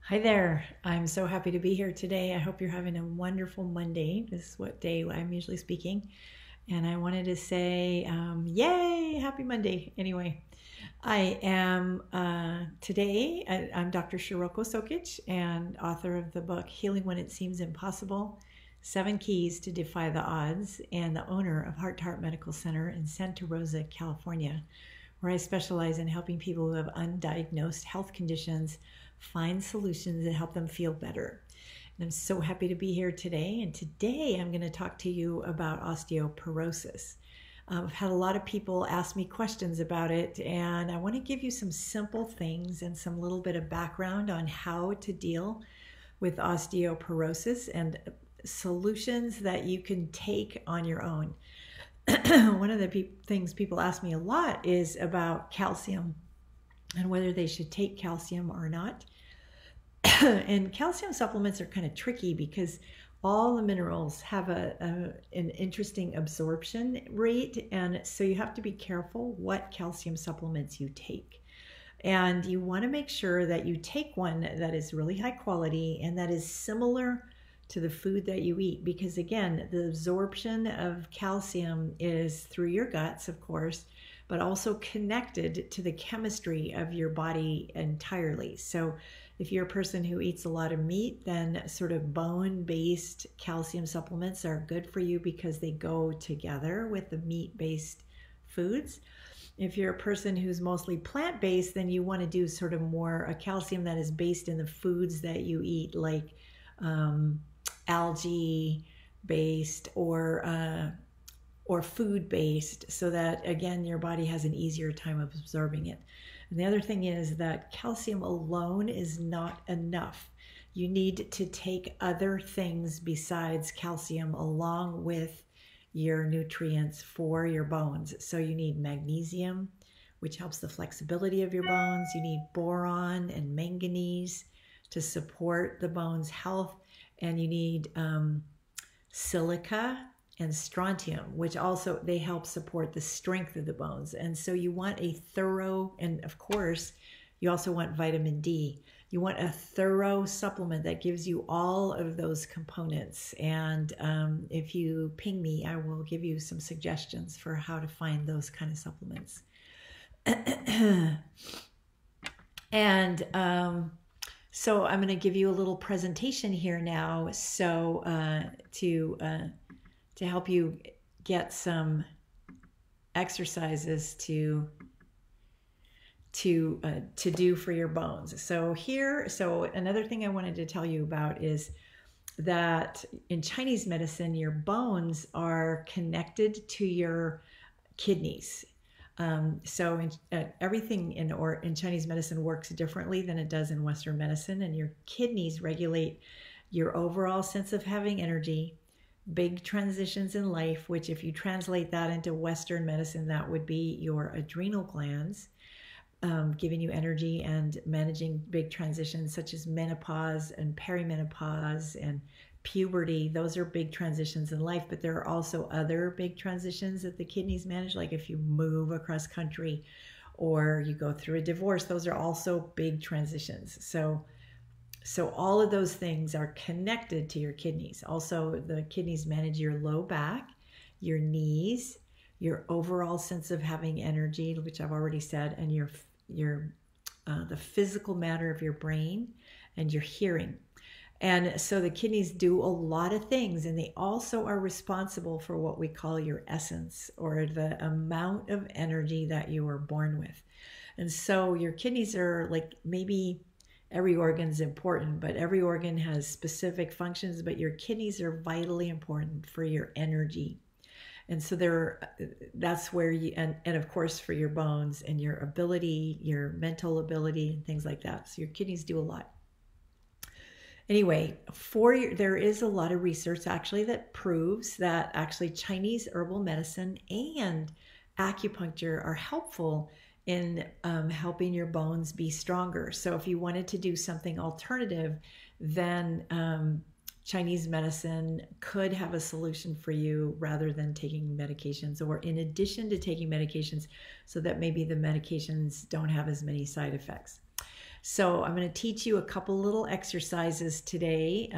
Hi there. I'm so happy to be here today. I hope you're having a wonderful Monday. This is what day I'm usually speaking. And I wanted to say, yay, happy Monday. Anyway, I am today, I'm Dr. Shiroko Sokitch and author of the book Healing When It Seems Impossible, 7 Keys to Defy the Odds, and the owner of Heart to Heart Medical Center in Santa Rosa, California, where I specialize in helping people who have undiagnosed health conditions find solutions that help them feel better. And I'm so happy to be here today. And today I'm going to talk to you about osteoporosis. I've had a lot of people ask me questions about it, and I want to give you some simple things and some little bit of background on how to deal with osteoporosis and solutions that you can take on your own. One of the things people ask me a lot is about calcium and whether they should take calcium or not. And calcium supplements are kind of tricky because all the minerals have an interesting absorption rate, and so you have to be careful what calcium supplements you take. And you want to make sure that you take one that is really high quality and that is similar to the food that you eat, because again, the absorption of calcium is through your guts, of course, but also connected to the chemistry of your body entirely. So if you're a person who eats a lot of meat, then sort of bone-based calcium supplements are good for you because they go together with the meat-based foods. If you're a person who's mostly plant-based, then you want to do sort of more a calcium that is based in the foods that you eat, like algae-based or food-based, so that, again, your body has an easier time of absorbing it. And the other thing is that calcium alone is not enough. You need to take other things besides calcium along with your nutrients for your bones. So you need magnesium, which helps the flexibility of your bones. You need boron and manganese to support the bone's health. And you need silica and strontium, which also, they help support the strength of the bones. And so you want a thorough, and of course, you also want vitamin D. You want a thorough supplement that gives you all of those components. And if you ping me, I will give you some suggestions for how to find those kind of supplements. And so I'm going to give you a little presentation here now, so to help you get some exercises to do for your bones. So another thing I wanted to tell you about is that in Chinese medicine, your bones are connected to your kidneys. Everything in Chinese medicine works differently than it does in Western medicine, and your kidneys regulate your overall sense of having energy, big transitions in life, which if you translate that into Western medicine, that would be your adrenal glands, giving you energy and managing big transitions such as menopause and perimenopause and puberty. Those are big transitions in life, but there are also other big transitions that the kidneys manage, like if you move across country or you go through a divorce. Those are also big transitions. So all of those things are connected to your kidneys. Also, the kidneys manage your low back, your knees, your overall sense of having energy, which I've already said, and the physical matter of your brain and your hearing. And so the kidneys do a lot of things, and they also are responsible for what we call your essence, or the amount of energy that you were born with. And so your kidneys are like, maybe every organ is important, but every organ has specific functions, but your kidneys are vitally important for your energy. And so that's where and of course for your bones and your ability, your mental ability, and things like that. So your kidneys do a lot. Anyway, there is a lot of research actually that proves that actually Chinese herbal medicine and acupuncture are helpful in helping your bones be stronger. So if you wanted to do something alternative, then Chinese medicine could have a solution for you rather than taking medications, or in addition to taking medications, so that maybe the medications don't have as many side effects. So I'm going to teach you a couple little exercises today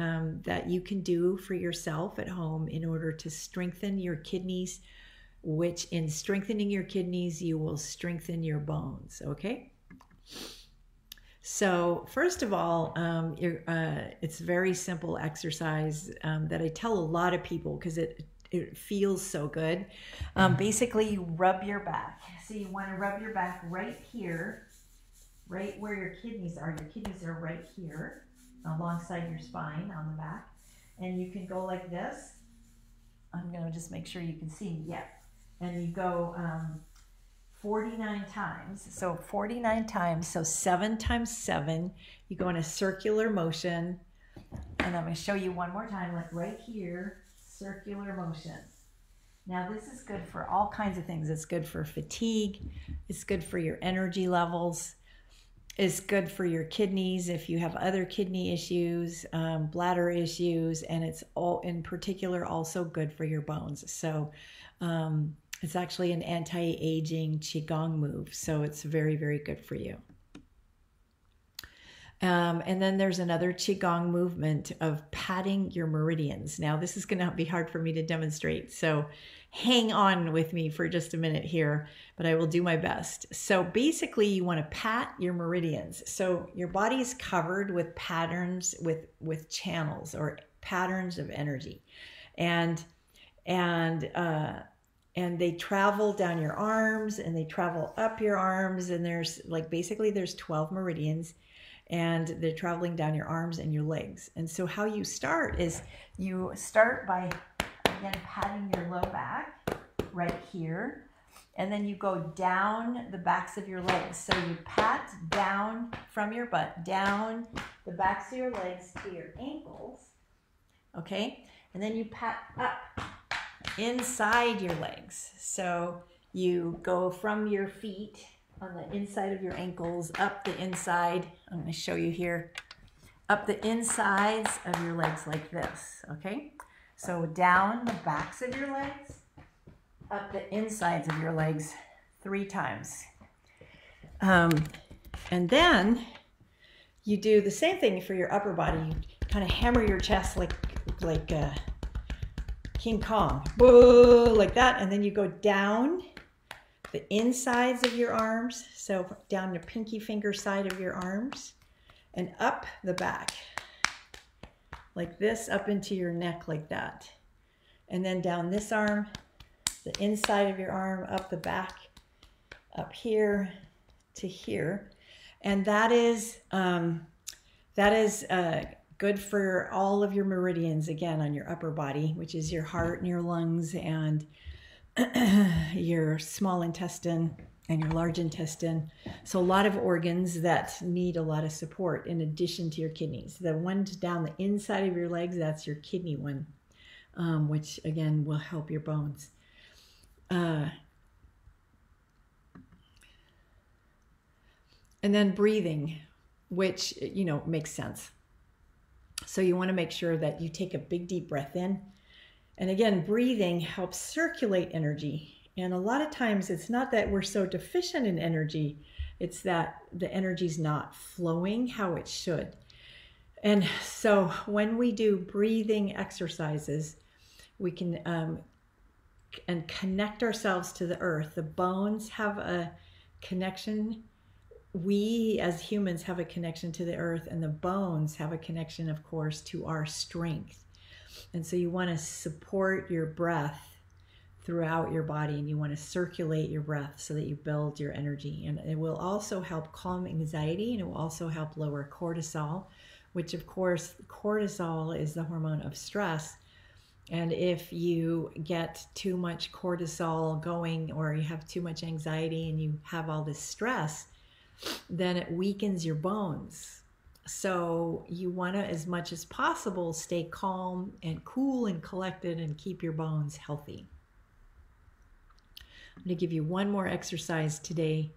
that you can do for yourself at home in order to strengthen your kidneys, which in strengthening your kidneys, you will strengthen your bones, okay? So first of all, it's a very simple exercise that I tell a lot of people because it feels so good. Basically, you rub your back. So you want to rub your back right here, right where your kidneys are. Your kidneys are right here alongside your spine on the back. And you can go like this. I'm going to just make sure you can see me. Yeah. And you go 49 times. So 49 times. So 7 times 7. You go in a circular motion. And I'm going to show you one more time, like right here, circular motion. Now this is good for all kinds of things. It's good for fatigue. It's good for your energy levels. It's good for your kidneys if you have other kidney issues, bladder issues, and it's all in particular also good for your bones. So it's actually an anti-aging Qigong move. So it's very, very good for you. And then there's another Qigong movement of patting your meridians. Now, this is going to be hard for me to demonstrate, so hang on with me for just a minute here, but I will do my best. So basically, you want to pat your meridians. So your body is covered with patterns, with channels or patterns of energy. And they travel down your arms and they travel up your arms. And there's basically 12 meridians. And they're traveling down your arms and your legs. And so how you start is you start by, again, patting your low back right here. And then you go down the backs of your legs. So you pat down from your butt, down the backs of your legs to your ankles. Okay? And then you pat up inside your legs. So you go from your feet on the inside of your ankles, up the inside. I'm going to show you here. Up the insides of your legs like this, okay? So down the backs of your legs, up the insides of your legs 3 times. And then you do the same thing for your upper body. You kind of hammer your chest like King Kong, whoa, like that. And then you go down the insides of your arms, so down the pinky finger side of your arms, and up the back, like this, up into your neck like that. And then down this arm, the inside of your arm, up the back, up here to here. And that is good for all of your meridians, again, on your upper body, which is your heart and your lungs and your small intestine and your large intestine. So a lot of organs that need a lot of support in addition to your kidneys. The one down the inside of your legs, that's your kidney one, which again will help your bones. And then breathing, which, makes sense. So you want to make sure that you take a big deep breath in. And again, breathing helps circulate energy. And a lot of times it's not that we're so deficient in energy, it's that the energy's not flowing how it should. And so when we do breathing exercises, we can and connect ourselves to the earth. The bones have a connection. We as humans have a connection to the earth, and the bones have a connection, of course, to our strength. And so you want to support your breath throughout your body, and you want to circulate your breath so that you build your energy. And it will also help calm anxiety, and it will also help lower cortisol, which of course, cortisol is the hormone of stress. And if you get too much cortisol going, or you have too much anxiety and you have all this stress, then it weakens your bones. So you want to, as much as possible, stay calm and cool and collected and keep your bones healthy. I'm going to give you one more exercise today.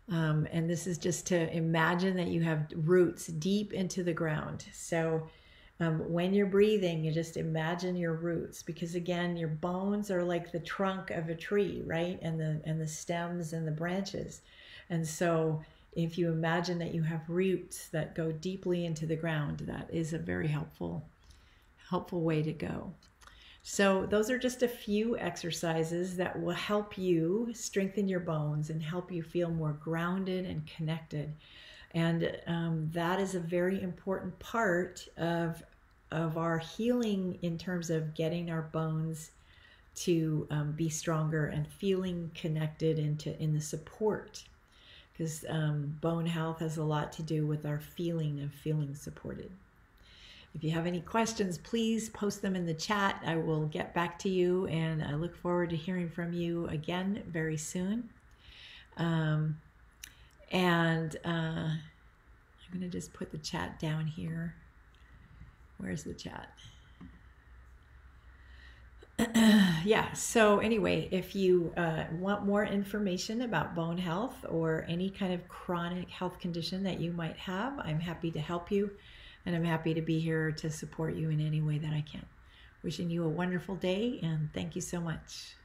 And this is just to imagine that you have roots deep into the ground. So when you're breathing, you just imagine your roots, because again, your bones are like the trunk of a tree, right? And the stems and the branches. And so if you imagine that you have roots that go deeply into the ground, that is a very helpful way to go. So those are just a few exercises that will help you strengthen your bones and help you feel more grounded and connected. And that is a very important part of our healing in terms of getting our bones to be stronger and feeling connected in the support. Because bone health has a lot to do with our feeling of feeling supported. If you have any questions, please post them in the chat. I will get back to you, and I look forward to hearing from you again very soon. I'm going to just put the chat down here. Where's the chat? Yeah, so anyway, if you want more information about bone health or any kind of chronic health condition that you might have, I'm happy to help you. And I'm happy to be here to support you in any way that I can. Wishing you a wonderful day, and thank you so much.